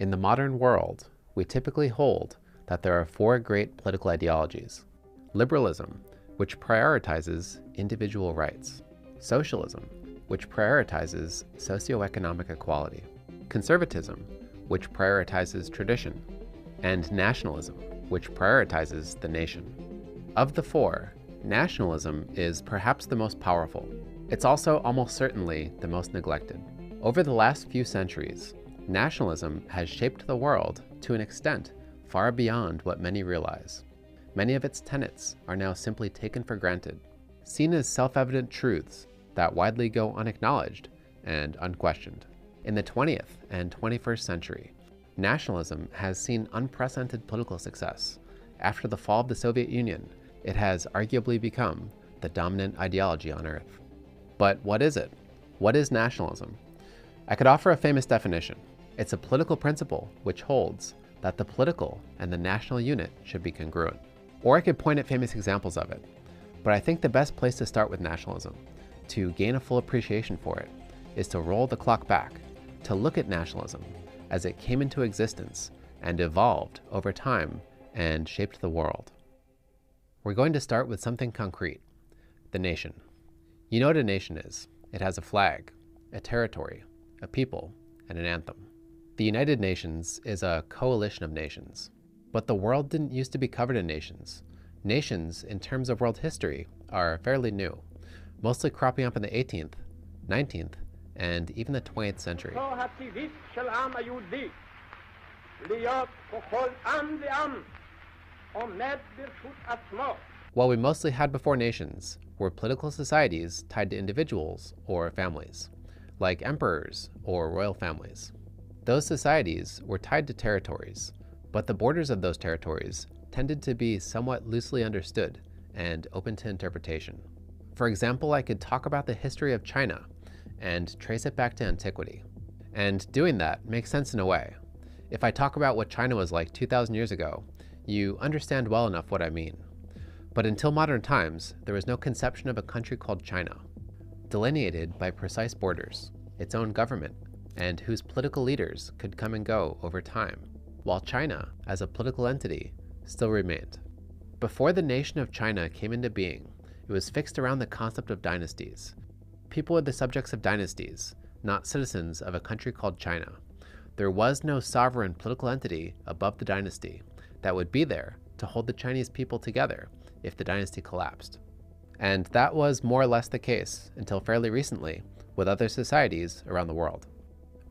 In the modern world, we typically hold that there are four great political ideologies: liberalism, which prioritizes individual rights; socialism, which prioritizes socioeconomic equality; conservatism, which prioritizes tradition; and nationalism, which prioritizes the nation. Of the four, nationalism is perhaps the most powerful. It's also almost certainly the most neglected. Over the last few centuries, nationalism has shaped the world to an extent far beyond what many realize. Many of its tenets are now simply taken for granted, seen as self-evident truths that widely go unacknowledged and unquestioned. In the 20th and 21st century, nationalism has seen unprecedented political success. After the fall of the Soviet Union, it has arguably become the dominant ideology on Earth. But what is it? What is nationalism? I could offer a famous definition. It's a political principle which holds that the political and the national unit should be congruent. Or I could point at famous examples of it. But I think the best place to start with nationalism, to gain a full appreciation for it, is to roll the clock back, to look at nationalism as it came into existence and evolved over time and shaped the world. We're going to start with something concrete: the nation. You know what a nation is. It has a flag, a territory, a people, and an anthem. The United Nations is a coalition of nations. But the world didn't used to be covered in nations. Nations, in terms of world history, are fairly new, mostly cropping up in the 18th, 19th, and even the 20th century. What we mostly had before nations were political societies tied to individuals or families, like emperors or royal families. Those societies were tied to territories, but the borders of those territories tended to be somewhat loosely understood and open to interpretation. For example, I could talk about the history of China and trace it back to antiquity. And doing that makes sense in a way. If I talk about what China was like 2,000 years ago, you understand well enough what I mean. But until modern times, there was no conception of a country called China, delineated by precise borders, its own government, and whose political leaders could come and go over time, while China, as a political entity, still remained. Before the nation of China came into being, it was fixed around the concept of dynasties. People were the subjects of dynasties, not citizens of a country called China. There was no sovereign political entity above the dynasty that would be there to hold the Chinese people together if the dynasty collapsed. And that was more or less the case until fairly recently with other societies around the world.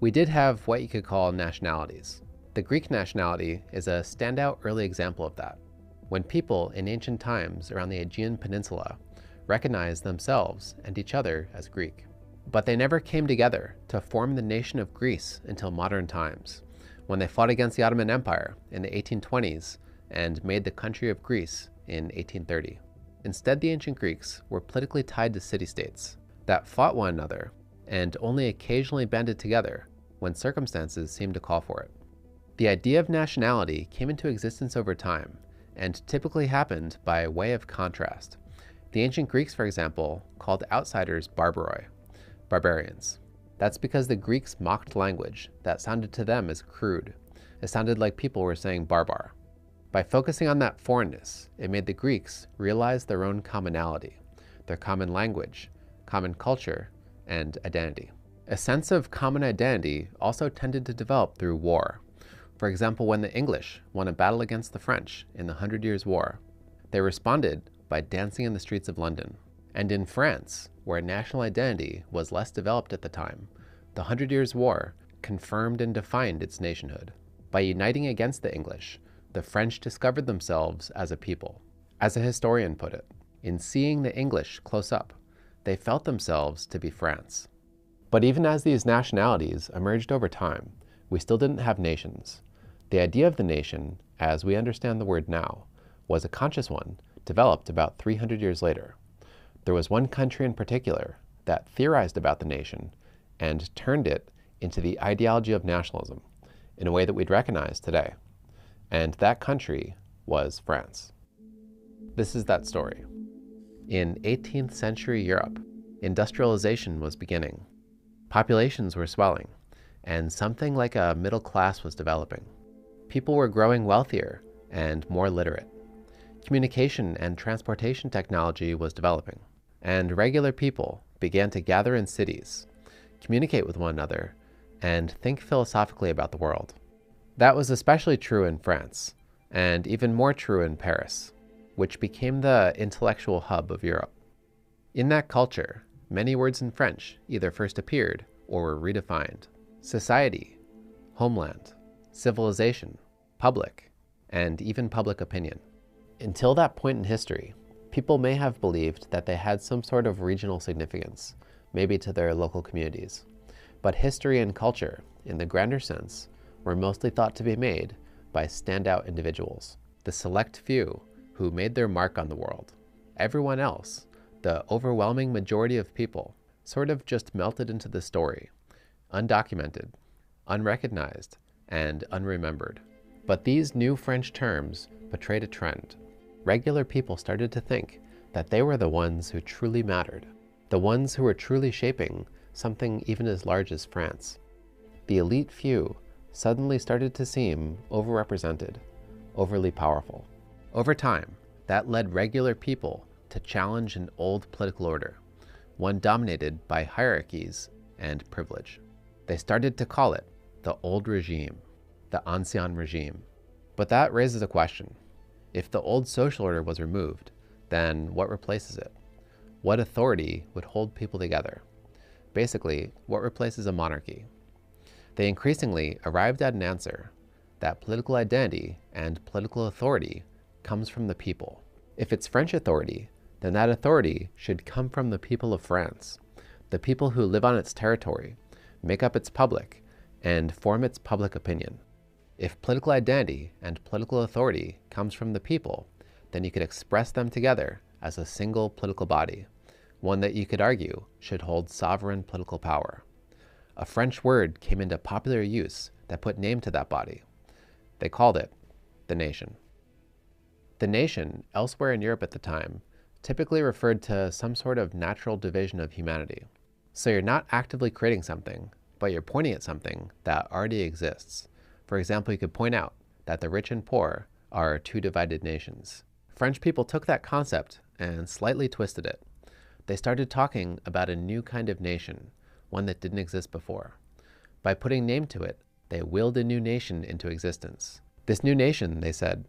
We did have what you could call nationalities. The Greek nationality is a standout early example of that, when people in ancient times around the Aegean Peninsula recognized themselves and each other as Greek. But they never came together to form the nation of Greece until modern times, when they fought against the Ottoman Empire in the 1820s and made the country of Greece in 1830. Instead, the ancient Greeks were politically tied to city-states that fought one another and only occasionally banded together when circumstances seemed to call for it. The idea of nationality came into existence over time and typically happened by way of contrast. The ancient Greeks, for example, called outsiders barbaroi, barbarians. That's because the Greeks mocked language that sounded to them as crude. It sounded like people were saying barbar. By focusing on that foreignness, it made the Greeks realize their own commonality, their common language, common culture, and identity. A sense of common identity also tended to develop through war. For example, when the English won a battle against the French in the 100 Years' War, they responded by dancing in the streets of London. And in France, where national identity was less developed at the time, the 100 Years' War confirmed and defined its nationhood. By uniting against the English, the French discovered themselves as a people. As a historian put it, in seeing the English close up, they felt themselves to be France. But even as these nationalities emerged over time, we still didn't have nations. The idea of the nation, as we understand the word now, was a conscious one developed about 300 years later. There was one country in particular that theorized about the nation and turned it into the ideology of nationalism in a way that we'd recognize today. And that country was France. This is that story. In 18th century Europe, industrialization was beginning. Populations were swelling, and something like a middle class was developing. People were growing wealthier and more literate. Communication and transportation technology was developing, and regular people began to gather in cities, communicate with one another, and think philosophically about the world. That was especially true in France, and even more true in Paris, which became the intellectual hub of Europe. In that culture, many words in French either first appeared or were redefined. Society, homeland, civilization, public, and even public opinion. Until that point in history, people may have believed that they had some sort of regional significance, maybe to their local communities. But history and culture, in the grander sense, were mostly thought to be made by standout individuals, the select few who made their mark on the world. Everyone else, the overwhelming majority of people, sort of just melted into the story, undocumented, unrecognized, and unremembered. But these new French terms portrayed a trend. Regular people started to think that they were the ones who truly mattered, the ones who were truly shaping something even as large as France. The elite few suddenly started to seem overrepresented, overly powerful. Over time, that led regular people to challenge an old political order, one dominated by hierarchies and privilege. They started to call it the old regime, the ancien regime. But that raises a question. If the old social order was removed, then what replaces it? What authority would hold people together? Basically, what replaces a monarchy? They increasingly arrived at an answer that political identity and political authority comes from the people. If it's French authority, then that authority should come from the people of France, the people who live on its territory, make up its public, and form its public opinion. If political identity and political authority comes from the people, then you could express them together as a single political body, one that you could argue should hold sovereign political power. A French word came into popular use that put name to that body. They called it the nation. The nation, elsewhere in Europe at the time, typically referred to some sort of natural division of humanity. So you're not actively creating something, but you're pointing at something that already exists. For example, you could point out that the rich and poor are two divided nations. French people took that concept and slightly twisted it. They started talking about a new kind of nation, one that didn't exist before. By putting name to it, they willed a new nation into existence. This new nation, they said,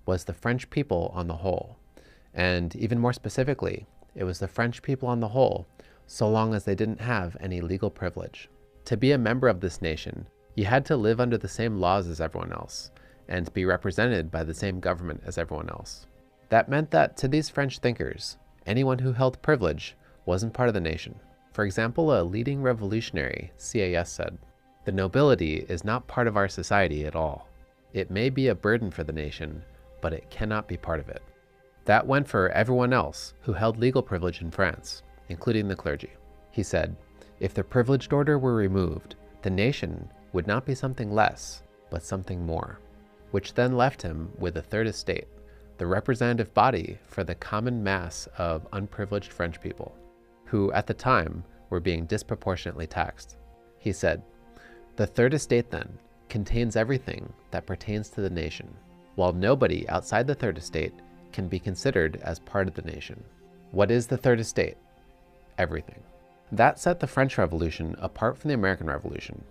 was the French people on the whole. And even more specifically, it was the French people on the whole, so long as they didn't have any legal privilege. To be a member of this nation, you had to live under the same laws as everyone else, and be represented by the same government as everyone else. That meant that to these French thinkers, anyone who held privilege wasn't part of the nation. For example, a leading revolutionary, CAS, said, "The nobility is not part of our society at all. It may be a burden for the nation, but it cannot be part of it." That went for everyone else who held legal privilege in France, including the clergy. He said, if the privileged order were removed, the nation would not be something less, but something more, which then left him with a third estate, the representative body for the common mass of unprivileged French people, who at the time were being disproportionately taxed. He said, the third estate then contains everything that pertains to the nation, while nobody outside the third estate can be considered as part of the nation. What is the third estate? Everything. That set the French Revolution apart from the American Revolution.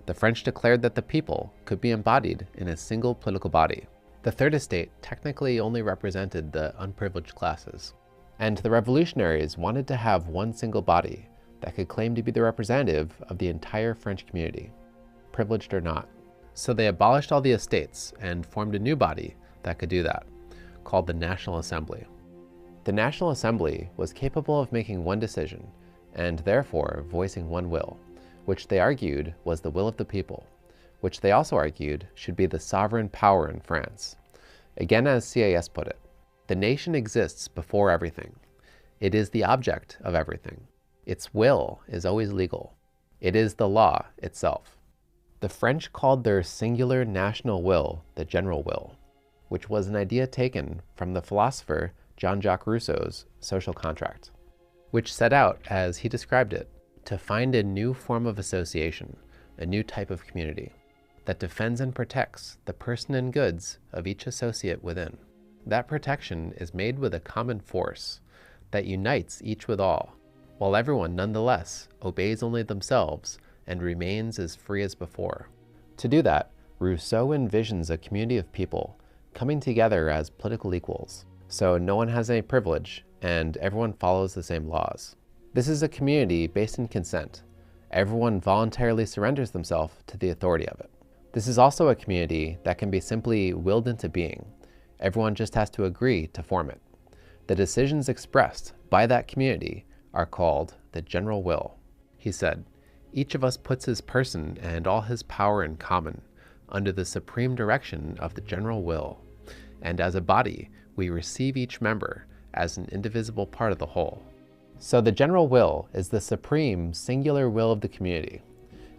The French declared that the people could be embodied in a single political body. The third estate technically only represented the unprivileged classes. And the revolutionaries wanted to have one single body that could claim to be the representative of the entire French community, privileged or not. So they abolished all the estates and formed a new body that could do that, called the National Assembly. The National Assembly was capable of making one decision, and therefore voicing one will, which they argued was the will of the people, which they also argued should be the sovereign power in France. Again, as CAS put it, the nation exists before everything. It is the object of everything. Its will is always legal. It is the law itself. The French called their singular national will the general will, which was an idea taken from the philosopher Jean-Jacques Rousseau's Social Contract, which set out, as he described it, to find a new form of association a new type of community that defends and protects the person and goods of each associate within. That protection is made with a common force that unites each with all, while everyone nonetheless obeys only themselves and remains as free as before. To do that, Rousseau envisions a community of people coming together as political equals, so no one has any privilege and everyone follows the same laws. This is a community based in consent. Everyone voluntarily surrenders themselves to the authority of it. This is also a community that can be simply willed into being. Everyone just has to agree to form it. The decisions expressed by that community are called the general will. He said, each of us puts his person and all his power in common under the supreme direction of the general will, and as a body, we receive each member as an indivisible part of the whole. So the general will is the supreme singular will of the community,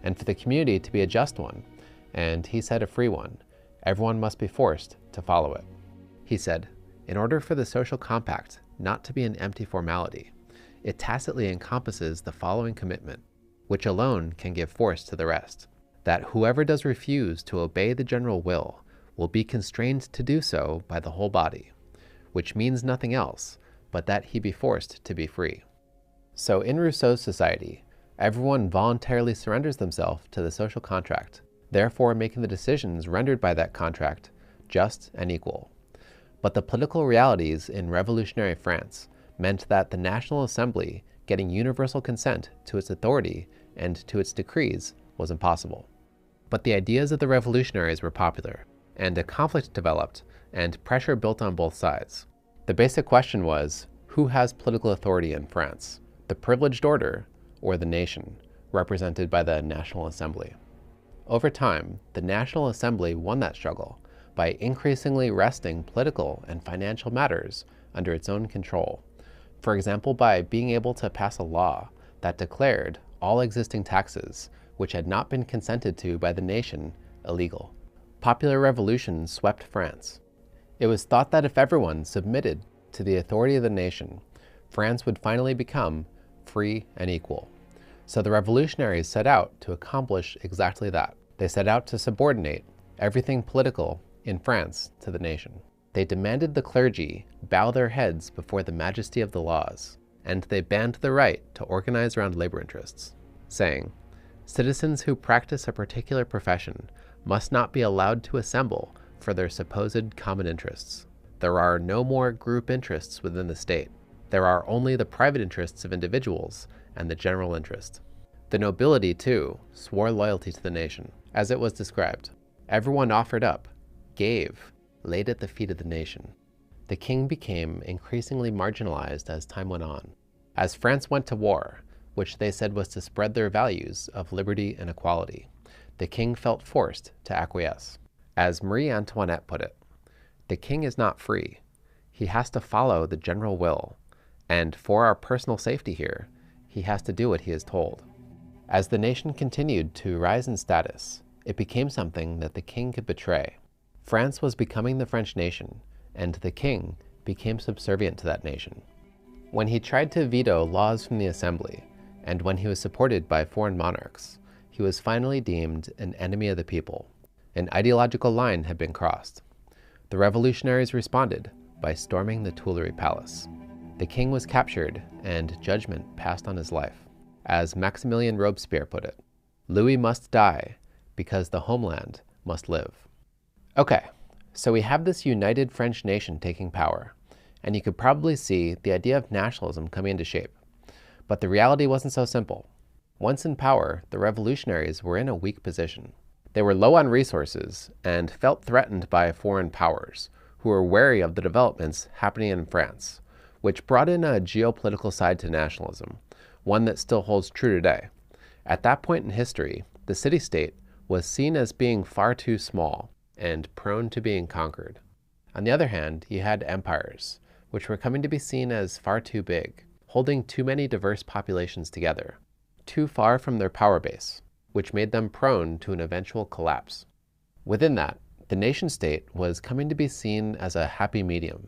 and for the community to be a just one, and he said a free one, everyone must be forced to follow it. He said, in order for the social compact not to be an empty formality, it tacitly encompasses the following commitment, which alone can give force to the rest, that whoever does refuse to obey the general will be constrained to do so by the whole body, which means nothing else but that he be forced to be free. So in Rousseau's society, everyone voluntarily surrenders themselves to the social contract, therefore making the decisions rendered by that contract just and equal. But the political realities in revolutionary France meant that the National Assembly getting universal consent to its authority and to its decrees was impossible. But the ideas of the revolutionaries were popular, and a conflict developed and pressure built on both sides. The basic question was, who has political authority in France, the privileged order or the nation, represented by the National Assembly? Over time, the National Assembly won that struggle by increasingly wresting political and financial matters under its own control. For example, by being able to pass a law that declared all existing taxes which had not been consented to by the nation illegal. Popular revolution swept France. It was thought that if everyone submitted to the authority of the nation, France would finally become free and equal. So the revolutionaries set out to accomplish exactly that. They set out to subordinate everything political in France to the nation. They demanded the clergy bow their heads before the majesty of the laws, and they banned the right to organize around labor interests, saying, citizens who practice a particular profession must not be allowed to assemble for their supposed common interests. There are no more group interests within the state. There are only the private interests of individuals and the general interest. The nobility, too, swore loyalty to the nation, as it was described. Everyone offered up, gave, laid at the feet of the nation. The king became increasingly marginalized as time went on. As France went to war, which they said was to spread their values of liberty and equality, the king felt forced to acquiesce. As Marie Antoinette put it, the king is not free. He has to follow the general will, and for our personal safety here, he has to do what he is told. As the nation continued to rise in status, it became something that the king could betray. France was becoming the French nation, and the king became subservient to that nation. When he tried to veto laws from the assembly, and when he was supported by foreign monarchs, he was finally deemed an enemy of the people. An ideological line had been crossed. The revolutionaries responded by storming the Tuileries Palace. The king was captured, and judgment passed on his life. As Maximilien Robespierre put it, Louis must die because the homeland must live. Okay, so we have this united French nation taking power, and you could probably see the idea of nationalism coming into shape. But the reality wasn't so simple. Once in power, the revolutionaries were in a weak position. They were low on resources and felt threatened by foreign powers who were wary of the developments happening in France, which brought in a geopolitical side to nationalism, one that still holds true today. At that point in history, the city-state was seen as being far too small and prone to being conquered. On the other hand, you had empires, which were coming to be seen as far too big, holding too many diverse populations together, too far from their power base, which made them prone to an eventual collapse. Within that, the nation-state was coming to be seen as a happy medium,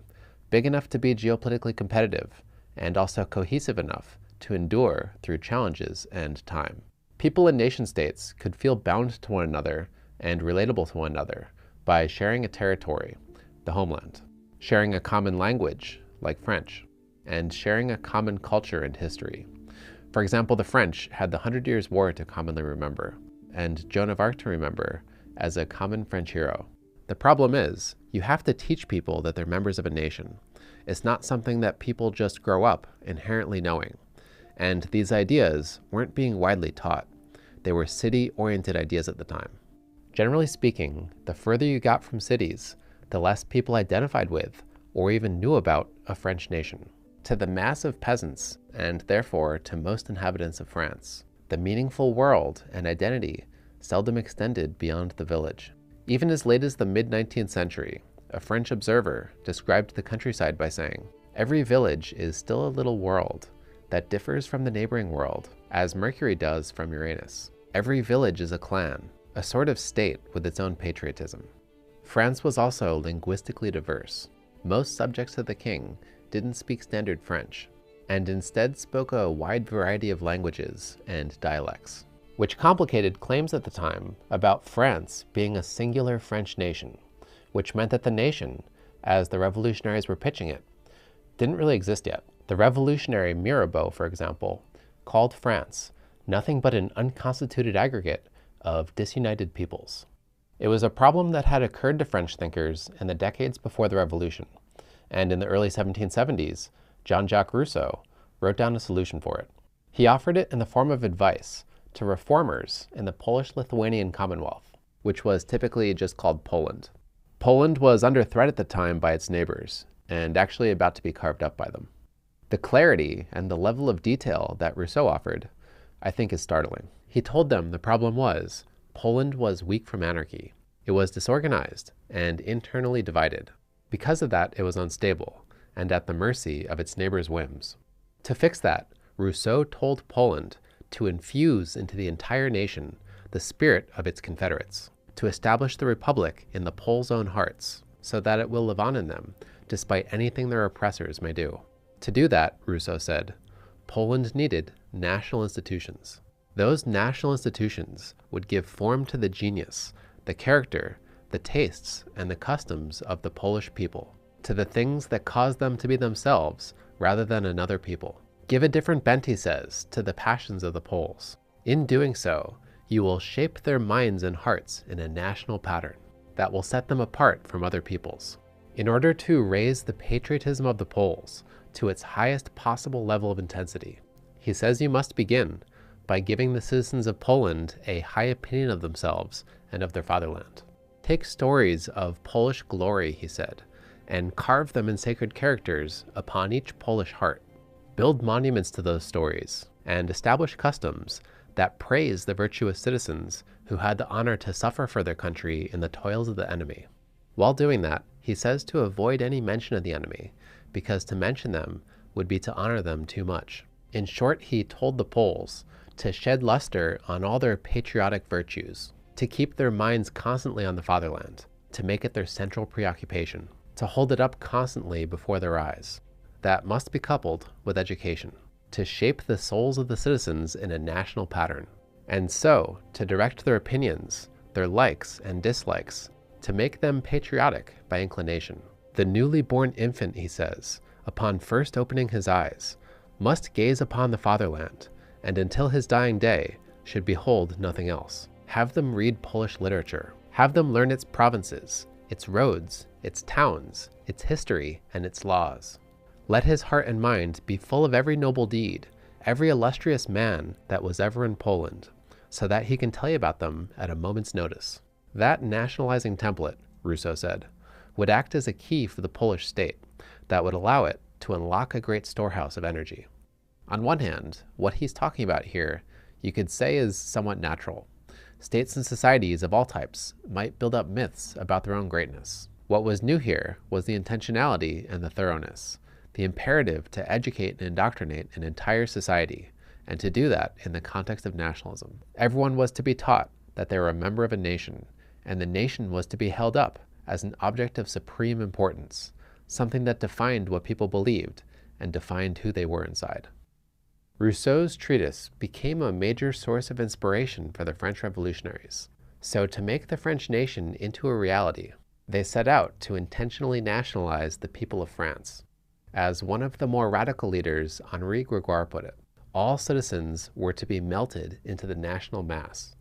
big enough to be geopolitically competitive, and also cohesive enough to endure through challenges and time. People in nation-states could feel bound to one another and relatable to one another by sharing a territory, the homeland, sharing a common language, like French, and sharing a common culture and history. For example, the French had the 100 Years' War to commonly remember, and Joan of Arc to remember as a common French hero. The problem is, you have to teach people that they're members of a nation. It's not something that people just grow up inherently knowing. And these ideas weren't being widely taught. They were city-oriented ideas at the time. Generally speaking, the further you got from cities, the less people identified with or even knew about a French nation. To the mass of peasants, and therefore to most inhabitants of France, the meaningful world and identity seldom extended beyond the village. Even as late as the mid-19th century, a French observer described the countryside by saying, "Every village is still a little world that differs from the neighboring world, as Mercury does from Uranus. Every village is a clan, a sort of state with its own patriotism." France was also linguistically diverse. Most subjects of the king didn't speak standard French, and instead spoke a wide variety of languages and dialects, which complicated claims at the time about France being a singular French nation, which meant that the nation, as the revolutionaries were pitching it, didn't really exist yet. The revolutionary Mirabeau, for example, called France nothing but an unconstituted aggregate of disunited peoples. It was a problem that had occurred to French thinkers in the decades before the Revolution, and in the early 1770s, Jean-Jacques Rousseau wrote down a solution for it. He offered it in the form of advice to reformers in the Polish-Lithuanian Commonwealth, which was typically just called Poland. Poland was under threat at the time by its neighbors, and actually about to be carved up by them. The clarity and the level of detail that Rousseau offered, I think, is startling. He told them the problem was Poland was weak from anarchy. It was disorganized and internally divided. Because of that, it was unstable and at the mercy of its neighbors' whims. To fix that, Rousseau told Poland to infuse into the entire nation the spirit of its confederates, to establish the republic in the Poles' own hearts, so that it will live on in them, despite anything their oppressors may do. To do that, Rousseau said, Poland needed national institutions. Those national institutions would give form to the genius, the character, the tastes, and the customs of the Polish people, to the things that caused them to be themselves rather than another people. Give a different bent, he says, to the passions of the Poles. In doing so, you will shape their minds and hearts in a national pattern that will set them apart from other peoples. In order to raise the patriotism of the Poles to its highest possible level of intensity, he says you must begin by giving the citizens of Poland a high opinion of themselves and of their fatherland. Take stories of Polish glory, he said, and carve them in sacred characters upon each Polish heart. Build monuments to those stories, and establish customs that praise the virtuous citizens who had the honor to suffer for their country in the toils of the enemy. While doing that, he says to avoid any mention of the enemy, because to mention them would be to honor them too much. In short, he told the Poles to shed luster on all their patriotic virtues, to keep their minds constantly on the fatherland, to make it their central preoccupation, to hold it up constantly before their eyes. That must be coupled with education, to shape the souls of the citizens in a national pattern, and so to direct their opinions, their likes and dislikes, to make them patriotic by inclination. The newly born infant, he says, upon first opening his eyes, must gaze upon the fatherland, and until his dying day should behold nothing else. Have them read Polish literature. Have them learn its provinces, its roads, its towns, its history, and its laws. Let his heart and mind be full of every noble deed, every illustrious man that was ever in Poland, so that he can tell you about them at a moment's notice. That nationalizing template, Rousseau said, would act as a key for the Polish state that would allow it to unlock a great storehouse of energy. On one hand, what he's talking about here, you could say, is somewhat natural. States and societies of all types might build up myths about their own greatness. What was new here was the intentionality and the thoroughness, the imperative to educate and indoctrinate an entire society, and to do that in the context of nationalism. Everyone was to be taught that they were a member of a nation, and the nation was to be held up as an object of supreme importance, something that defined what people believed and defined who they were inside. Rousseau's treatise became a major source of inspiration for the French revolutionaries. So to make the French nation into a reality, they set out to intentionally nationalize the people of France. As one of the more radical leaders, Henri Grégoire, put it, all citizens were to be melted into the national mass.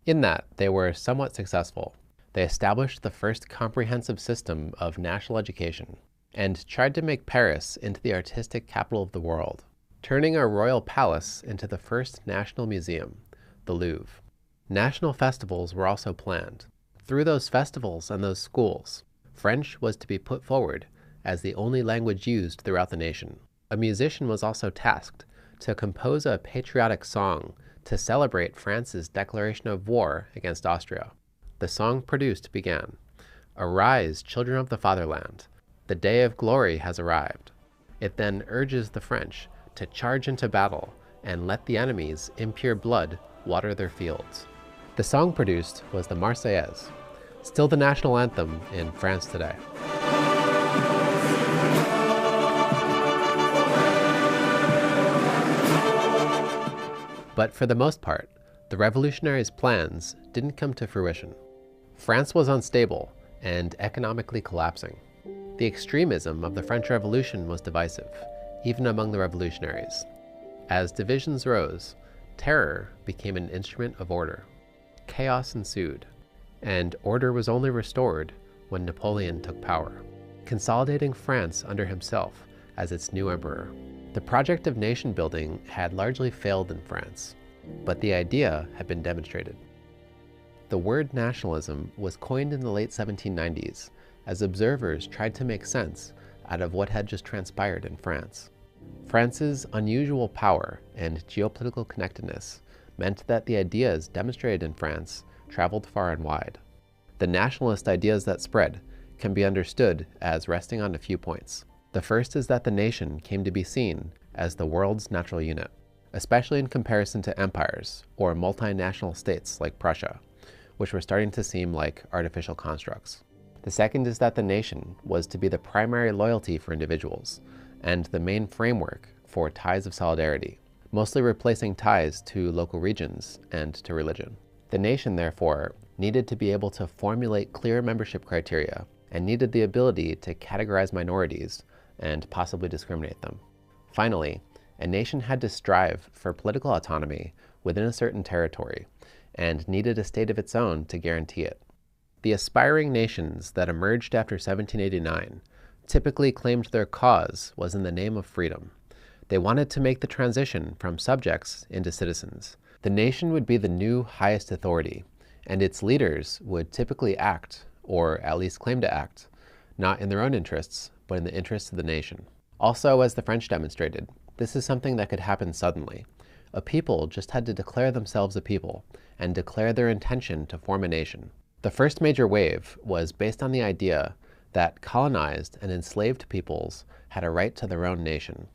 In that, they were somewhat successful. They established the first comprehensive system of national education and tried to make Paris into the artistic capital of the world, turning a royal palace into the first national museum, the Louvre. National festivals were also planned. Through those festivals and those schools, French was to be put forward as the only language used throughout the nation. A musician was also tasked to compose a patriotic song to celebrate France's declaration of war against Austria. The song produced began, "Arise, children of the fatherland, the day of glory has arrived." It then urges the French to charge into battle and let the enemy's impure blood water their fields. The song produced was the Marseillaise, still the national anthem in France today. But for the most part, the revolutionaries' plans didn't come to fruition. France was unstable and economically collapsing. The extremism of the French Revolution was divisive, even among the revolutionaries. As divisions rose, terror became an instrument of order. Chaos ensued, and order was only restored when Napoleon took power, consolidating France under himself as its new emperor. The project of nation building had largely failed in France, but the idea had been demonstrated. The word nationalism was coined in the late 1790s as observers tried to make sense out of what had just transpired in France. France's unusual power and geopolitical connectedness meant that the ideas demonstrated in France traveled far and wide. The nationalist ideas that spread can be understood as resting on a few points. The first is that the nation came to be seen as the world's natural unit, especially in comparison to empires or multinational states like Prussia, which were starting to seem like artificial constructs. The second is that the nation was to be the primary loyalty for individuals and the main framework for ties of solidarity, mostly replacing ties to local regions and to religion. The nation, therefore, needed to be able to formulate clear membership criteria and needed the ability to categorize minorities and possibly discriminate them. Finally, a nation had to strive for political autonomy within a certain territory and needed a state of its own to guarantee it. The aspiring nations that emerged after 1789 typically claimed their cause was in the name of freedom. They wanted to make the transition from subjects into citizens. The nation would be the new highest authority, and its leaders would typically act, or at least claim to act, not in their own interests, but in the interests of the nation. Also, as the French demonstrated, this is something that could happen suddenly. A people just had to declare themselves a people and declare their intention to form a nation. The first major wave was based on the idea that colonized and enslaved peoples had a right to their own nation.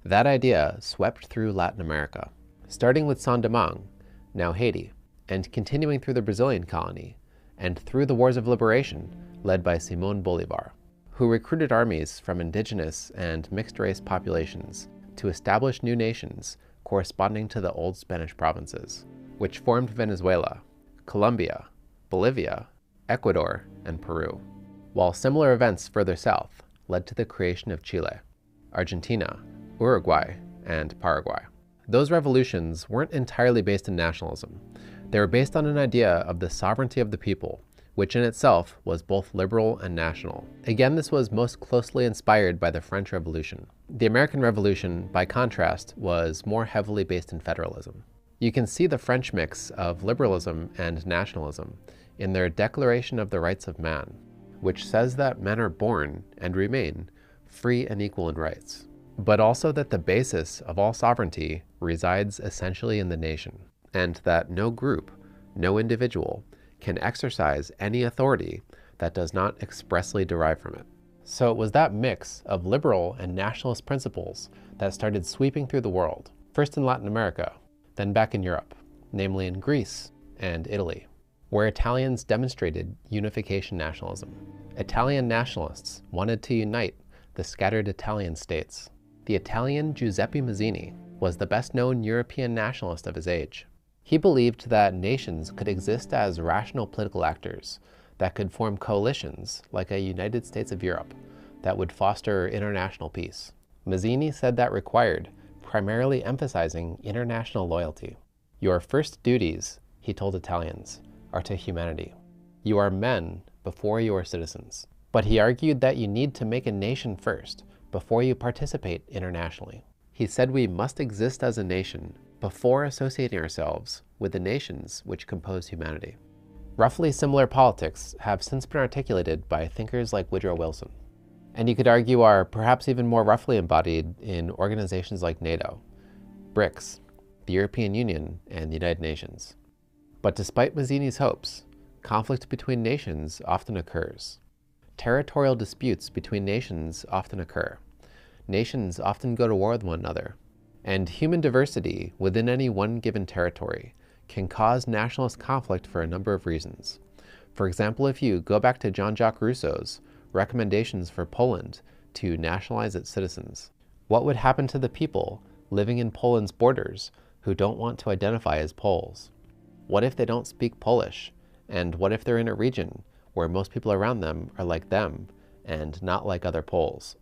That idea swept through Latin America, starting with Saint-Domingue, now Haiti, and continuing through the Brazilian colony, and through the wars of liberation led by Simón Bolívar, who recruited armies from indigenous and mixed-race populations to establish new nations corresponding to the old Spanish provinces, which formed Venezuela, Colombia, Bolivia, Ecuador, and Peru, while similar events further south led to the creation of Chile, Argentina, Uruguay, and Paraguay. Those revolutions weren't entirely based in nationalism. They were based on an idea of the sovereignty of the people, which in itself was both liberal and national. Again, this was most closely inspired by the French Revolution. The American Revolution, by contrast, was more heavily based in federalism. You can see the French mix of liberalism and nationalism in their Declaration of the Rights of Man, which says that men are born and remain free and equal in rights, but also that the basis of all sovereignty resides essentially in the nation, and that no group, no individual, can exercise any authority that does not expressly derive from it. So it was that mix of liberal and nationalist principles that started sweeping through the world, first in Latin America, then back in Europe, namely in Greece and Italy, where Italians demonstrated unification nationalism. Italian nationalists wanted to unite the scattered Italian states. The Italian Giuseppe Mazzini was the best-known European nationalist of his age. He believed that nations could exist as rational political actors that could form coalitions like a United States of Europe that would foster international peace. Mazzini said that required primarily emphasizing international loyalty. Your first duties, he told Italians, are to humanity. You are men before you are citizens. But he argued that you need to make a nation first before you participate internationally. He said we must exist as a nation before associating ourselves with the nations which compose humanity. Roughly similar politics have since been articulated by thinkers like Woodrow Wilson, and you could argue are perhaps even more roughly embodied in organizations like NATO, BRICS, the European Union, and the United Nations. But despite Mazzini's hopes, conflict between nations often occurs. Territorial disputes between nations often occur. Nations often go to war with one another. And human diversity within any one given territory can cause nationalist conflict for a number of reasons. For example, if you go back to Jean-Jacques Rousseau's recommendations for Poland to nationalize its citizens, what would happen to the people living in Poland's borders who don't want to identify as Poles? What if they don't speak Polish? And what if they're in a region where most people around them are like them and not like other Poles?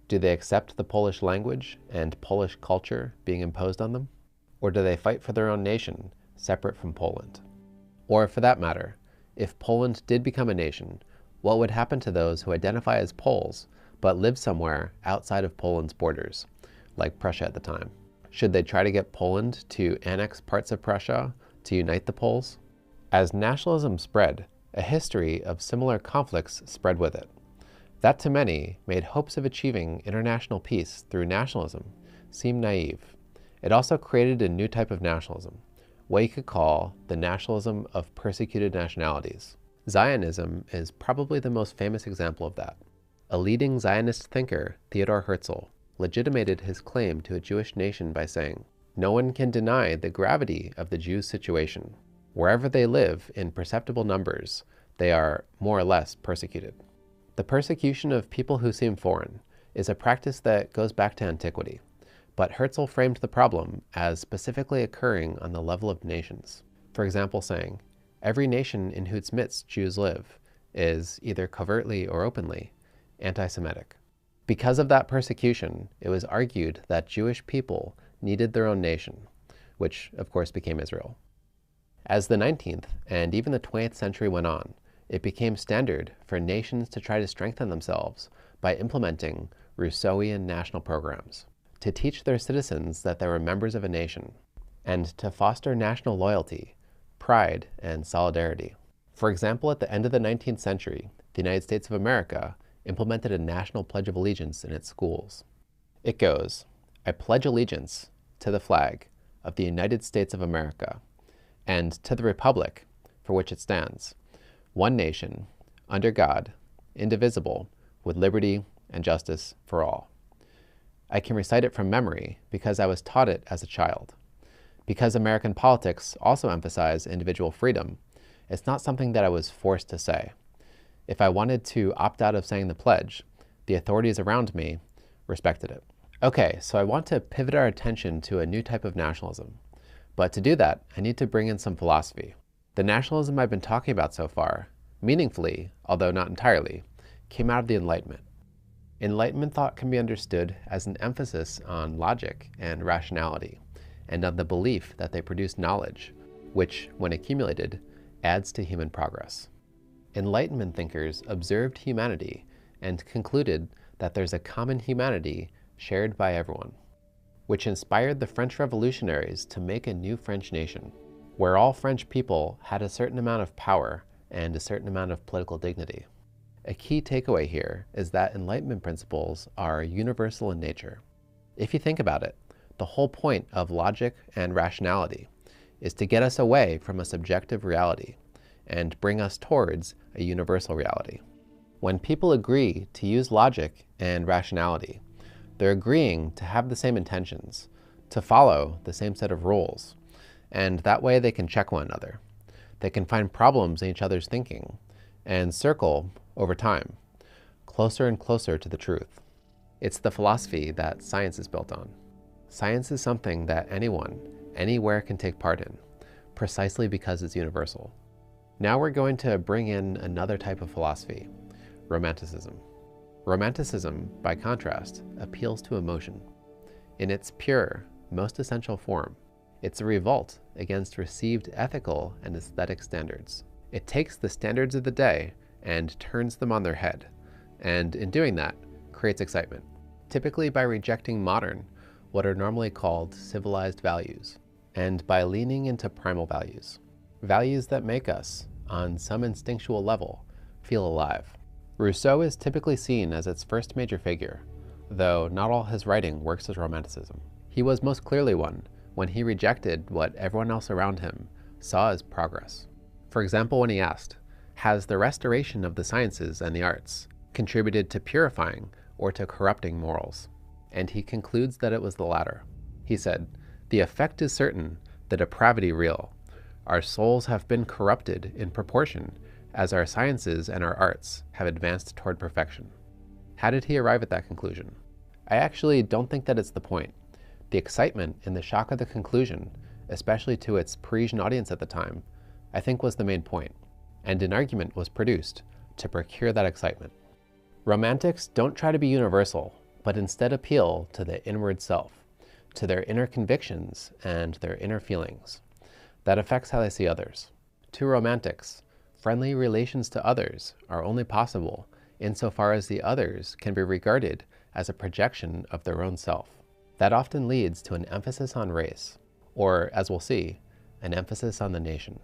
Do they accept the Polish language and Polish culture being imposed on them? Or do they fight for their own nation, separate from Poland? Or for that matter, if Poland did become a nation, what would happen to those who identify as Poles but live somewhere outside of Poland's borders, like Prussia at the time? Should they try to get Poland to annex parts of Prussia to unite the Poles? As nationalism spread, a history of similar conflicts spread with it. That to many made hopes of achieving international peace through nationalism seem naive. It also created a new type of nationalism, what you could call the nationalism of persecuted nationalities. Zionism is probably the most famous example of that. A leading Zionist thinker, Theodor Herzl, legitimated his claim to a Jewish nation by saying, "No one can deny the gravity of the Jews' situation. Wherever they live in perceptible numbers, they are more or less persecuted." The persecution of people who seem foreign is a practice that goes back to antiquity, but Herzl framed the problem as specifically occurring on the level of nations. For example, saying, every nation in whose midst Jews live is, either covertly or openly, anti-Semitic. Because of that persecution, it was argued that Jewish people needed their own nation, which of course became Israel. As the 19th and even the 20th century went on, it became standard for nations to try to strengthen themselves by implementing Rousseauian national programs, to teach their citizens that they were members of a nation, and to foster national loyalty, pride, and solidarity. For example, at the end of the 19th century, the United States of America implemented a national Pledge of Allegiance in its schools. It goes, "I pledge allegiance to the flag of the United States of America and to the Republic for which it stands, one nation, under God, indivisible, with liberty and justice for all." I can recite it from memory because I was taught it as a child. Because American politics also emphasize individual freedom, it's not something that I was forced to say. If I wanted to opt out of saying the pledge, the authorities around me respected it. Okay, so I want to pivot our attention to a new type of nationalism. But to do that, I need to bring in some philosophy. The nationalism I've been talking about so far, meaningfully, although not entirely, came out of the Enlightenment. Enlightenment thought can be understood as an emphasis on logic and rationality, and on the belief that they produce knowledge, which, when accumulated, adds to human progress. Enlightenment thinkers observed humanity and concluded that there's a common humanity shared by everyone, which inspired the French revolutionaries to make a new French nation, where all French people had a certain amount of power and a certain amount of political dignity. A key takeaway here is that Enlightenment principles are universal in nature. If you think about it, the whole point of logic and rationality is to get us away from a subjective reality and bring us towards a universal reality. When people agree to use logic and rationality, they're agreeing to have the same intentions, to follow the same set of rules, and that way they can check one another. They can find problems in each other's thinking and circle, over time, closer and closer to the truth. It's the philosophy that science is built on. Science is something that anyone, anywhere can take part in, precisely because it's universal. Now we're going to bring in another type of philosophy, Romanticism. Romanticism, by contrast, appeals to emotion. In its pure, most essential form, it's a revolt against received ethical and aesthetic standards. It takes the standards of the day and turns them on their head, and in doing that, creates excitement, typically by rejecting modern, what are normally called civilized values, and by leaning into primal values. Values that make us, on some instinctual level, feel alive. Rousseau is typically seen as its first major figure, though not all his writing works as Romanticism. He was most clearly one when he rejected what everyone else around him saw as progress. For example, when he asked, has the restoration of the sciences and the arts contributed to purifying or to corrupting morals? And he concludes that it was the latter. He said, the effect is certain, the depravity real. Our souls have been corrupted in proportion as our sciences and our arts have advanced toward perfection. How did he arrive at that conclusion? I actually don't think that it's the point. The excitement and the shock of the conclusion, especially to its Parisian audience at the time, I think was the main point, and an argument was produced to procure that excitement. Romantics don't try to be universal, but instead appeal to the inward self, to their inner convictions and their inner feelings. That affects how they see others. To romantics, friendly relations to others are only possible insofar as the others can be regarded as a projection of their own self. That often leads to an emphasis on race, or, as we'll see, an emphasis on the nation.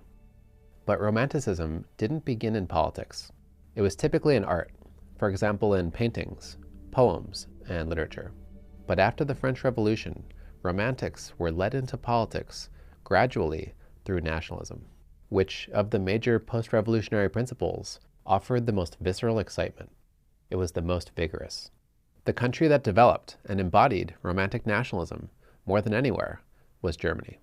But Romanticism didn't begin in politics. It was typically in art, for example in paintings, poems, and literature. But after the French Revolution, Romantics were led into politics gradually through nationalism, which of the major post-revolutionary principles offered the most visceral excitement. It was the most vigorous. The country that developed and embodied Romantic nationalism more than anywhere was Germany.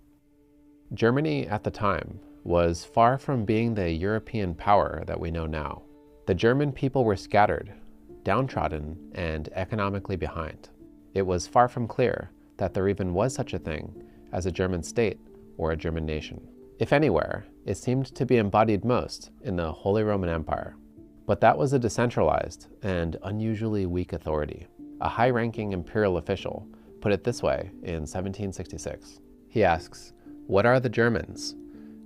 Germany at the time was far from being the European power that we know now. The German people were scattered, downtrodden, and economically behind. It was far from clear that there even was such a thing as a German state or a German nation. If anywhere, it seemed to be embodied most in the Holy Roman Empire. But that was a decentralized and unusually weak authority. A high-ranking imperial official put it this way in 1766. He asks, "What are the Germans?"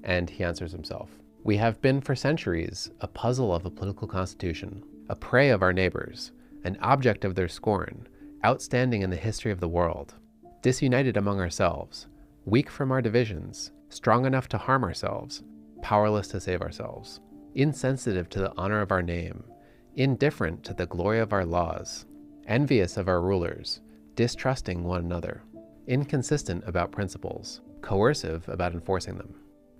And he answers himself, "We have been for centuries a puzzle of a political constitution, a prey of our neighbors, an object of their scorn, outstanding in the history of the world, disunited among ourselves, weak from our divisions, strong enough to harm ourselves, powerless to save ourselves, insensitive to the honor of our name, indifferent to the glory of our laws, envious of our rulers, distrusting one another, inconsistent about principles, coercive about enforcing them,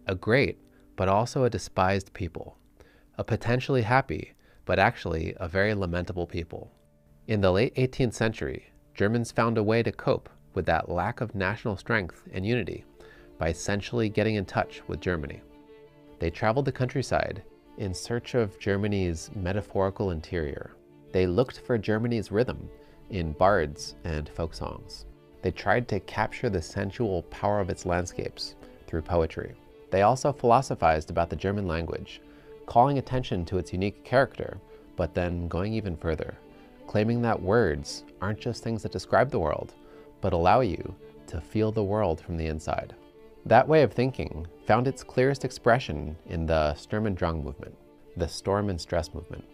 a great but also a despised people, a potentially happy but actually a very lamentable people." In the late 18th century, Germans found a way to cope with that lack of national strength and unity by essentially getting in touch with Germany. They traveled the countryside in search of Germany's metaphorical interior. They looked for Germany's rhythm in bards and folk songs. They tried to capture the sensual power of its landscapes through poetry. They also philosophized about the German language, calling attention to its unique character, but then going even further, claiming that words aren't just things that describe the world, but allow you to feel the world from the inside. That way of thinking found its clearest expression in the Sturm und Drang movement, the storm and stress movement.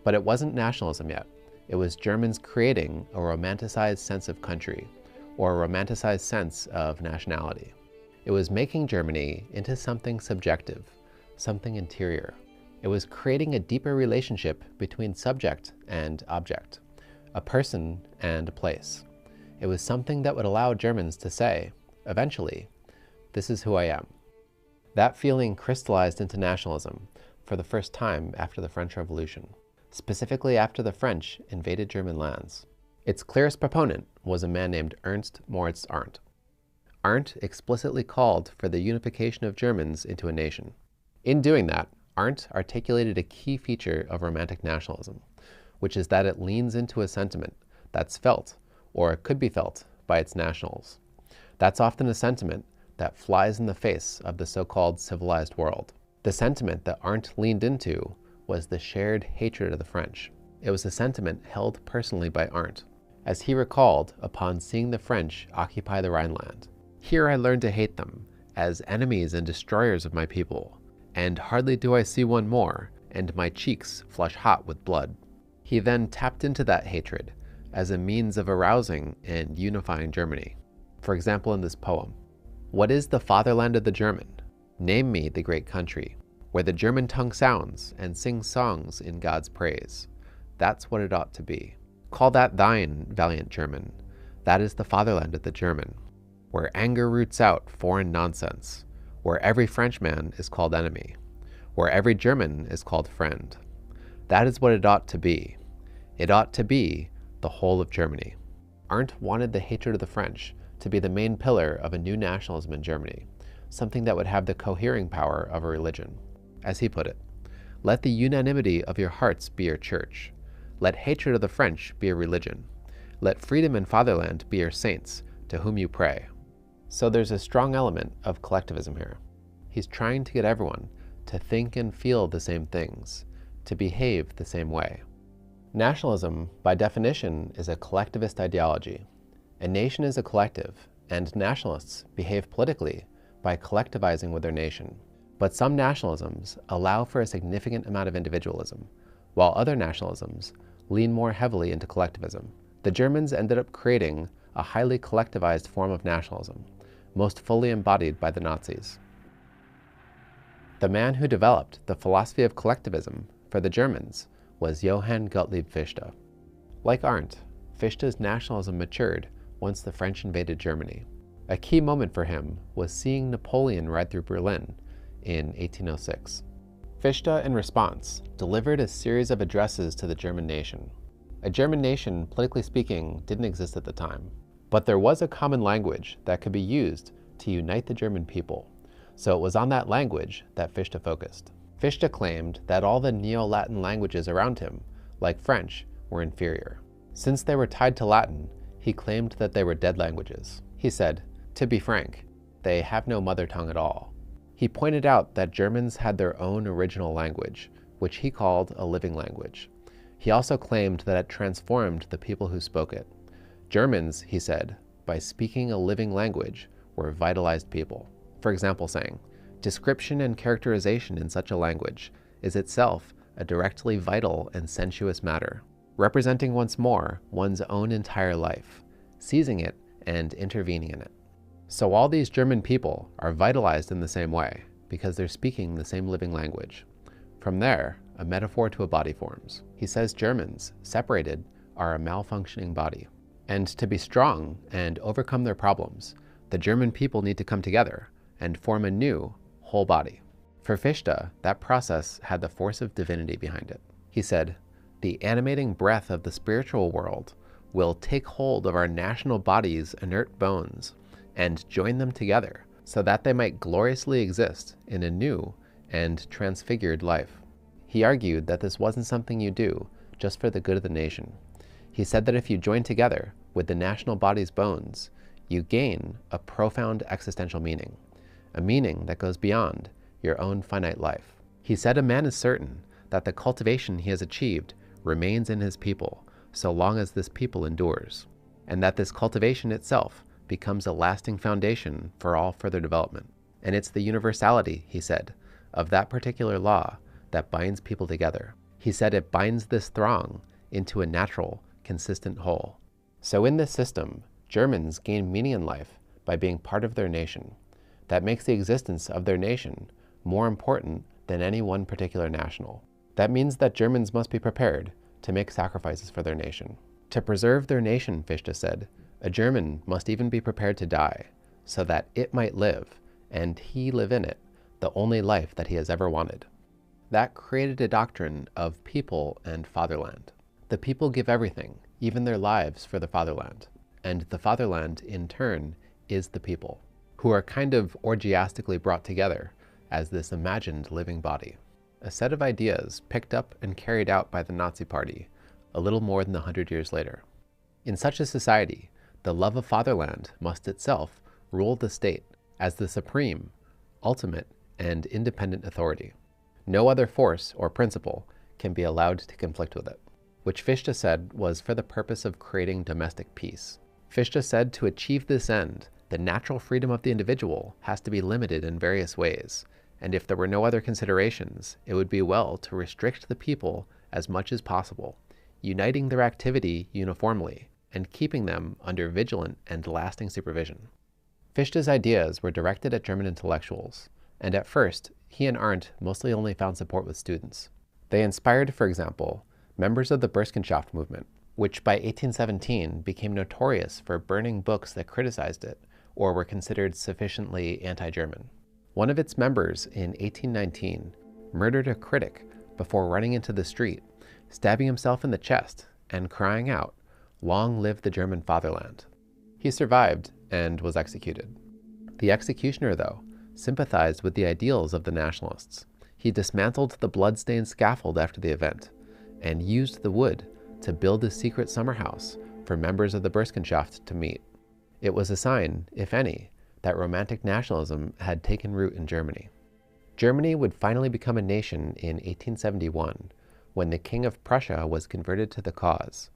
But it wasn't nationalism yet. It was Germans creating a romanticized sense of country, or a romanticized sense of nationality. It was making Germany into something subjective, something interior. It was creating a deeper relationship between subject and object, a person and a place. It was something that would allow Germans to say, eventually, "This is who I am." That feeling crystallized into nationalism for the first time after the French Revolution, specifically after the French invaded German lands. Its clearest proponent was a man named Ernst Moritz Arndt. Arndt explicitly called for the unification of Germans into a nation. In doing that, Arndt articulated a key feature of Romantic nationalism, which is that it leans into a sentiment that's felt, or could be felt, by its nationals. That's often a sentiment that flies in the face of the so-called civilized world. The sentiment that Arndt leaned into was the shared hatred of the French. It was a sentiment held personally by Arndt, as he recalled upon seeing the French occupy the Rhineland. "Here I learned to hate them, as enemies and destroyers of my people, and hardly do I see one more, and my cheeks flush hot with blood." He then tapped into that hatred as a means of arousing and unifying Germany. For example, in this poem, "What is the fatherland of the German? Name me the great country, where the German tongue sounds and sings songs in God's praise. That's what it ought to be. Call that thine, valiant German. That is the fatherland of the German, where anger roots out foreign nonsense, where every Frenchman is called enemy, where every German is called friend. That is what it ought to be. It ought to be the whole of Germany." Arndt wanted the hatred of the French to be the main pillar of a new nationalism in Germany, something that would have the cohering power of a religion. As he put it, "Let the unanimity of your hearts be your church. Let hatred of the French be your religion. Let freedom and fatherland be your saints to whom you pray." So there's a strong element of collectivism here. He's trying to get everyone to think and feel the same things, to behave the same way. Nationalism, by definition, is a collectivist ideology. A nation is a collective, and nationalists behave politically by collectivizing with their nation. But some nationalisms allow for a significant amount of individualism, while other nationalisms lean more heavily into collectivism. The Germans ended up creating a highly collectivized form of nationalism, most fully embodied by the Nazis. The man who developed the philosophy of collectivism for the Germans was Johann Gottlieb Fichte. Like Arndt, Fichte's nationalism matured once the French invaded Germany. A key moment for him was seeing Napoleon ride through Berlin in 1806. Fichte, in response, delivered a series of addresses to the German nation. A German nation, politically speaking, didn't exist at the time, but there was a common language that could be used to unite the German people, so it was on that language that Fichte focused. Fichte claimed that all the Neo-Latin languages around him, like French, were inferior. Since they were tied to Latin, he claimed that they were dead languages. He said, "To be frank, they have no mother tongue at all." He pointed out that Germans had their own original language, which he called a living language. He also claimed that it transformed the people who spoke it. Germans, he said, by speaking a living language, were vitalized people. For example, saying, "Description and characterization in such a language is itself a directly vital and sensuous matter, representing once more one's own entire life, seizing it and intervening in it." So all these German people are vitalized in the same way, because they're speaking the same living language. From there, a metaphor to a body forms. He says Germans, separated, are a malfunctioning body. And to be strong and overcome their problems, the German people need to come together and form a new, whole body. For Fichte, that process had the force of divinity behind it. He said, "The animating breath of the spiritual world will take hold of our national body's inert bones and join them together so that they might gloriously exist in a new and transfigured life." He argued that this wasn't something you do just for the good of the nation. He said that if you join together with the national body's bones, you gain a profound existential meaning, a meaning that goes beyond your own finite life. He said a man is certain that the cultivation he has achieved remains in his people so long as this people endures, and that this cultivation itself becomes a lasting foundation for all further development. And it's the universality, he said, of that particular law that binds people together. He said it binds this throng into a natural, consistent whole. So in this system, Germans gain meaning in life by being part of their nation. That makes the existence of their nation more important than any one particular national. That means that Germans must be prepared to make sacrifices for their nation. To preserve their nation, Fichte said, a German must even be prepared to die, so that it might live, and he live in it, the only life that he has ever wanted. That created a doctrine of people and fatherland. The people give everything, even their lives, for the fatherland, and the fatherland, in turn, is the people, who are kind of orgiastically brought together as this imagined living body. A set of ideas picked up and carried out by the Nazi Party a little more than 100 years later. In such a society, the love of fatherland must itself ruled the state as the supreme, ultimate, and independent authority. No other force or principle can be allowed to conflict with it, which Fichte said was for the purpose of creating domestic peace. Fichte said to achieve this end, the natural freedom of the individual has to be limited in various ways, and if there were no other considerations, it would be well to restrict the people as much as possible, uniting their activity uniformly, and keeping them under vigilant and lasting supervision. Fichte's ideas were directed at German intellectuals, and at first, he and Arndt mostly only found support with students. They inspired, for example, members of the Burschenschaft movement, which by 1817 became notorious for burning books that criticized it or were considered sufficiently anti-German. One of its members in 1819 murdered a critic before running into the street, stabbing himself in the chest and crying out, "Long live the German fatherland." He survived and was executed. The executioner, though, sympathized with the ideals of the nationalists. He dismantled the blood-stained scaffold after the event and used the wood to build a secret summer house for members of the Burschenschaft to meet. It was a sign, if any, that romantic nationalism had taken root in Germany. Germany would finally become a nation in 1871, when the King of Prussia was converted to the cause,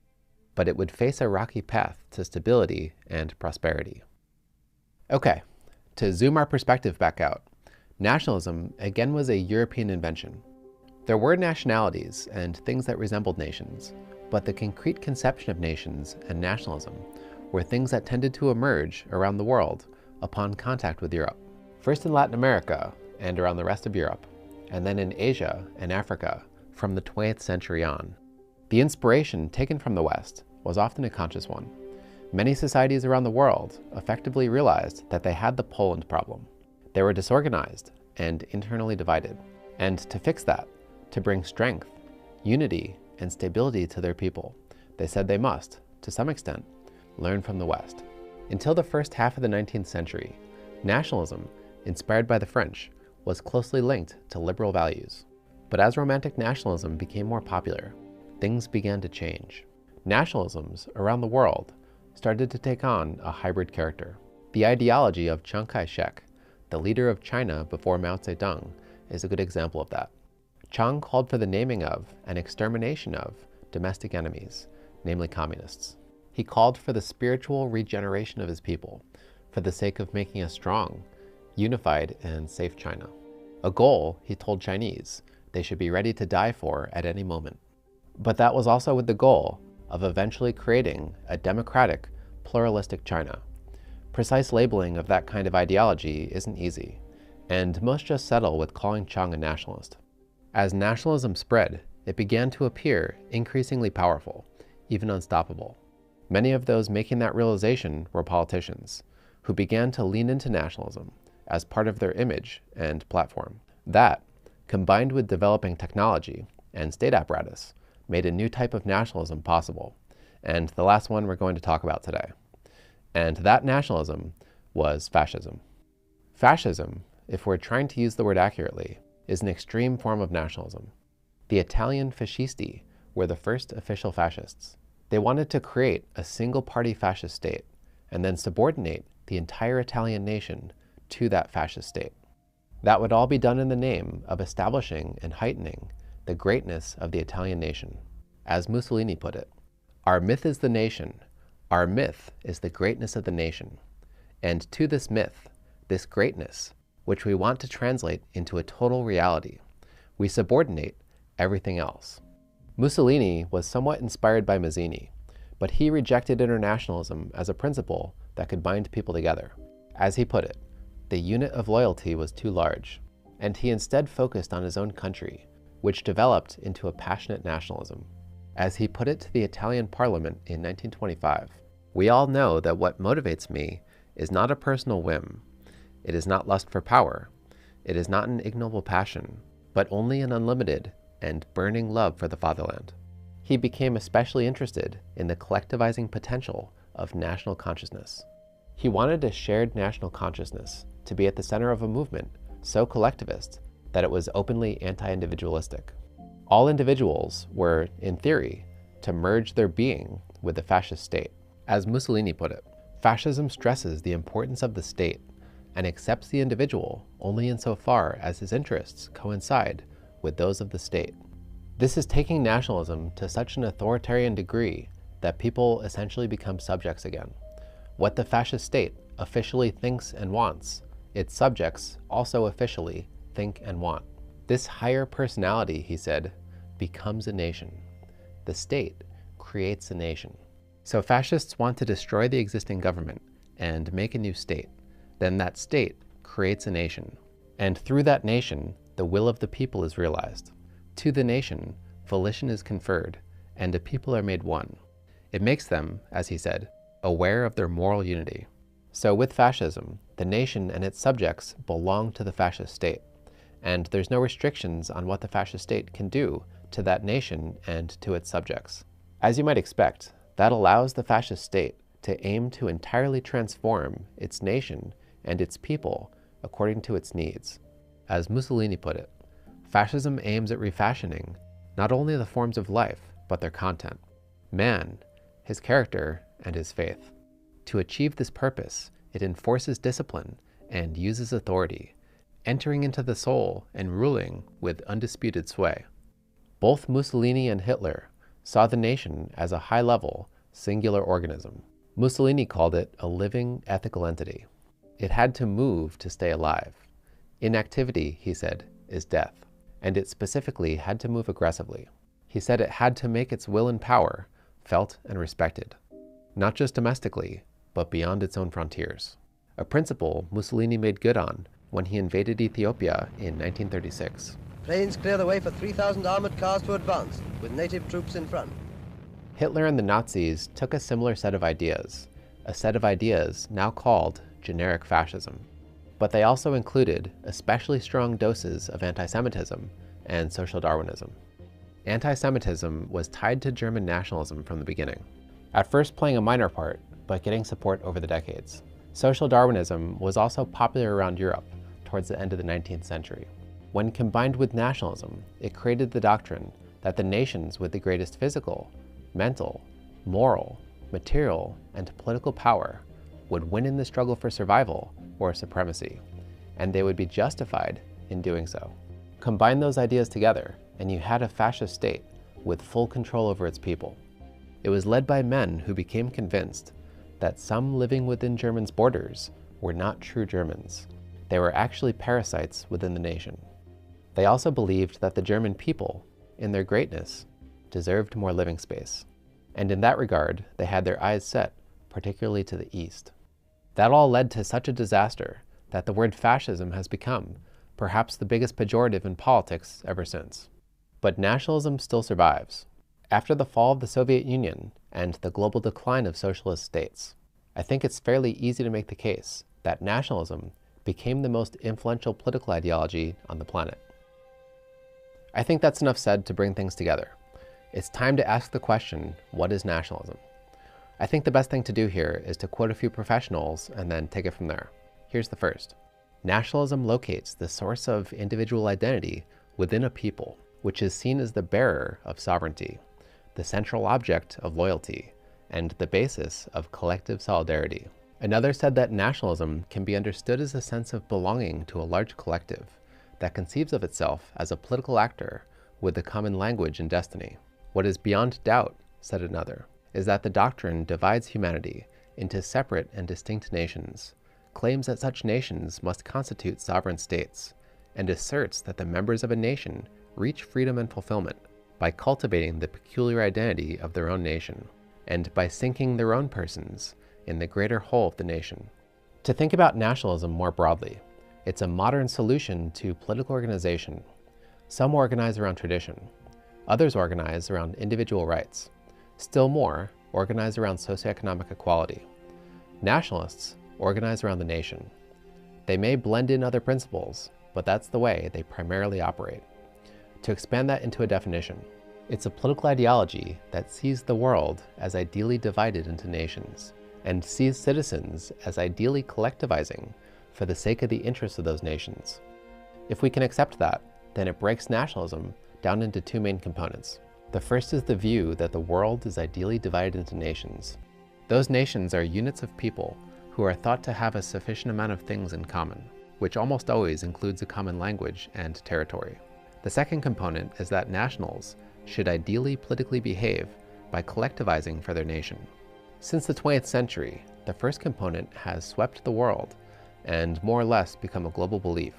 but it would face a rocky path to stability and prosperity. Okay, to zoom our perspective back out, nationalism again was a European invention. There were nationalities and things that resembled nations, but the concrete conception of nations and nationalism were things that tended to emerge around the world upon contact with Europe. First in Latin America and around the rest of Europe, and then in Asia and Africa from the 20th century on. The inspiration taken from the West was often a conscious one. Many societies around the world effectively realized that they had the Poland problem. They were disorganized and internally divided. And to fix that, to bring strength, unity, and stability to their people, they said they must, to some extent, learn from the West. Until the first half of the 19th century, nationalism, inspired by the French, was closely linked to liberal values. But as Romantic nationalism became more popular, things began to change. Nationalisms around the world started to take on a hybrid character. The ideology of Chiang Kai-shek, the leader of China before Mao Zedong, is a good example of that. Chiang called for the naming of and extermination of domestic enemies, namely communists. He called for the spiritual regeneration of his people for the sake of making a strong, unified, and safe China. A goal, he told Chinese, they should be ready to die for at any moment. But that was also with the goal of eventually creating a democratic, pluralistic China. Precise labeling of that kind of ideology isn't easy, and most just settle with calling Chiang a nationalist. As nationalism spread, it began to appear increasingly powerful, even unstoppable. Many of those making that realization were politicians, who began to lean into nationalism as part of their image and platform. That, combined with developing technology and state apparatus, made a new type of nationalism possible, and the last one we're going to talk about today. And that nationalism was fascism. Fascism, if we're trying to use the word accurately, is an extreme form of nationalism. The Italian fascisti were the first official fascists. They wanted to create a single-party fascist state and then subordinate the entire Italian nation to that fascist state. That would all be done in the name of establishing and heightening the greatness of the Italian nation. As Mussolini put it, "Our myth is the nation. Our myth is the greatness of the nation. And to this myth, this greatness, which we want to translate into a total reality, we subordinate everything else." Mussolini was somewhat inspired by Mazzini, but he rejected internationalism as a principle that could bind people together. As he put it, the unit of loyalty was too large, and he instead focused on his own country, which developed into a passionate nationalism. As he put it to the Italian parliament in 1925, "We all know that what motivates me is not a personal whim. It is not lust for power. It is not an ignoble passion, but only an unlimited and burning love for the fatherland." He became especially interested in the collectivizing potential of national consciousness. He wanted a shared national consciousness to be at the center of a movement so collectivist that it was openly anti-individualistic. All individuals were, in theory, to merge their being with the fascist state. As Mussolini put it, Fascism stresses the importance of the state and accepts the individual only insofar as his interests coincide with those of the state. This is taking nationalism to such an authoritarian degree that people essentially become subjects again. What the fascist state officially thinks and wants, its subjects also officially think and want. This higher personality, he said, becomes a nation. The state creates a nation. So fascists want to destroy the existing government and make a new state. Then that state creates a nation. And through that nation, the will of the people is realized. To the nation, volition is conferred, and the people are made one. It makes them, as he said, aware of their moral unity. So with fascism, the nation and its subjects belong to the fascist state, and there's no restrictions on what the fascist state can do to that nation and to its subjects. As you might expect, that allows the fascist state to aim to entirely transform its nation and its people according to its needs. As Mussolini put it, fascism aims at refashioning not only the forms of life, but their content, man, his character, and his faith. To achieve this purpose, it enforces discipline and uses authority, entering into the soul and ruling with undisputed sway. Both Mussolini and Hitler saw the nation as a high-level, singular organism. Mussolini called it a living, ethical entity. It had to move to stay alive. Inactivity, he said, is death, and it specifically had to move aggressively. He said it had to make its will and power felt and respected, not just domestically, but beyond its own frontiers. A principle Mussolini made good on when he invaded Ethiopia in 1936. Planes clear the way for 3,000 armored cars to advance, with native troops in front. Hitler and the Nazis took a similar set of ideas, a set of ideas now called generic fascism. But they also included especially strong doses of anti-Semitism and social Darwinism. Anti-Semitism was tied to German nationalism from the beginning, at first playing a minor part, but getting support over the decades. Social Darwinism was also popular around Europe towards the end of the 19th century. When combined with nationalism, it created the doctrine that the nations with the greatest physical, mental, moral, material, and political power would win in the struggle for survival or supremacy, and they would be justified in doing so. Combine those ideas together, and you had a fascist state with full control over its people. It was led by men who became convinced that some living within Germany's borders were not true Germans. They were actually parasites within the nation. They also believed that the German people, in their greatness, deserved more living space. And in that regard, they had their eyes set, particularly to the east. That all led to such a disaster that the word fascism has become perhaps the biggest pejorative in politics ever since. But nationalism still survives. After the fall of the Soviet Union and the global decline of socialist states, I think it's fairly easy to make the case that nationalism became the most influential political ideology on the planet. I think that's enough said to bring things together. It's time to ask the question, what is nationalism? I think the best thing to do here is to quote a few professionals and then take it from there. Here's the first. Nationalism locates the source of individual identity within a people, which is seen as the bearer of sovereignty, the central object of loyalty, and the basis of collective solidarity. Another said that nationalism can be understood as a sense of belonging to a large collective that conceives of itself as a political actor with a common language and destiny. What is beyond doubt, said another, is that the doctrine divides humanity into separate and distinct nations, claims that such nations must constitute sovereign states, and asserts that the members of a nation reach freedom and fulfillment by cultivating the peculiar identity of their own nation, and by sinking their own persons in the greater whole of the nation. To think about nationalism more broadly, it's a modern solution to political organization. Some organize around tradition, others organize around individual rights, still more organize around socioeconomic equality. Nationalists organize around the nation. They may blend in other principles, but that's the way they primarily operate. To expand that into a definition, it's a political ideology that sees the world as ideally divided into nations, and sees citizens as ideally collectivizing for the sake of the interests of those nations. If we can accept that, then it breaks nationalism down into two main components. The first is the view that the world is ideally divided into nations. Those nations are units of people who are thought to have a sufficient amount of things in common, which almost always includes a common language and territory. The second component is that nationals should ideally politically behave by collectivizing for their nation. Since the 20th century, the first component has swept the world and more or less become a global belief.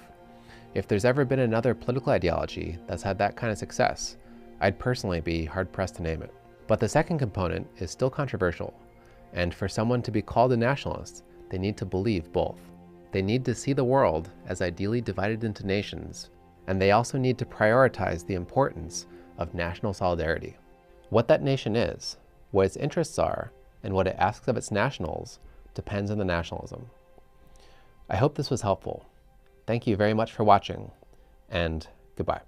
If there's ever been another political ideology that's had that kind of success, I'd personally be hard-pressed to name it. But the second component is still controversial, and for someone to be called a nationalist, they need to believe both. They need to see the world as ideally divided into nations, and they also need to prioritize the importance of national solidarity. What that nation is, what its interests are, and what it asks of its nationals depends on the nationalism. I hope this was helpful. Thank you very much for watching, and goodbye.